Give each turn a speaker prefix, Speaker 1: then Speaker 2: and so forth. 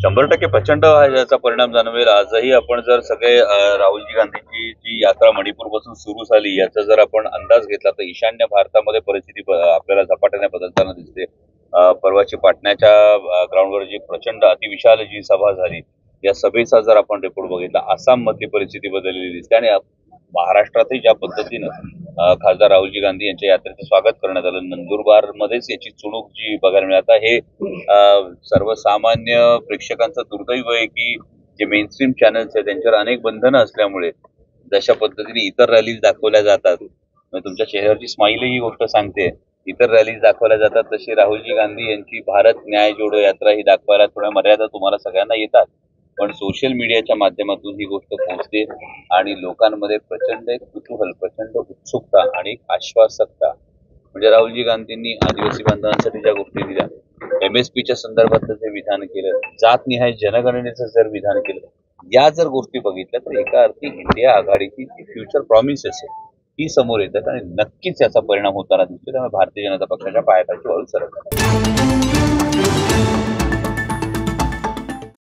Speaker 1: 100% प्रचंड याचा परिणाम जाणवेल. आजही आपण जर सगळे राहुलजी गांधींची जी यात्रा मणिपूरपासून सुरू झाली याचा जर आपण अंदाज घेतला तर ईशान्य भारतामध्ये परिस्थिती आपल्याला झपाट्याने बदलताना दिसते. परवाची पाटण्याच्या ग्राउंडवर जी प्रचंड अतिविशाल जी सभा झाली, या सभेचा जर आपण रिपोर्ट बघितला, आसाममधली परिस्थिती बदललेली दिसते आणि महाराष्ट्रातही ज्या पद्धतीनं खासदार राहुलजी गांधी यांच्या यात्रेचं स्वागत करण्यात आलं, नंदुरबारमध्येच याची चुणूक जी बघायला मिळाली. आता हे सर्वसामान्य प्रेक्षकांचं दुर्दैव आहे की जे मेनस्ट्रीम चॅनल्स आहेत त्यांच्यावर अनेक बंधनं असल्यामुळे जशा पद्धतीने इतर रॅलीज दाखवल्या जातात, म्हणजे तुमच्या चेहऱ्यावरची स्माईल ही गोष्ट सांगते, इतर रॅलीज दाखवल्या जातात तशी राहुलजी गांधी यांची भारत न्याय जोडो यात्रा ही दाखवायला थोड्या मर्यादा तुम्हाला सगळ्यांना येतात. पण सोशल मीडियाच्या माध्यमातून ही गोष्ट पोहोचते आणि लोकांमध्ये प्रचंड एक कुतूहल, प्रचंड उत्सुकता आणि एक आश्वासकता. म्हणजे राहुलजी गांधींनी आदिवासी बांधवांसाठी ज्या गोष्टी दिल्या, MSPच्या संदर्भातलं जे विधान केलं, जातनिहाय जनगणनेचं जर विधान केलं, या जर गोष्टी बघितल्या तर एका अर्थी इंडिया आघाडीची जी फ्युचर प्रॉमिसेस आहे ही समोर येतात आणि नक्कीच याचा परिणाम होताना दिसतो. त्यामुळे भारतीय जनता पक्षाच्या पायाखालची वाळू सरकतात.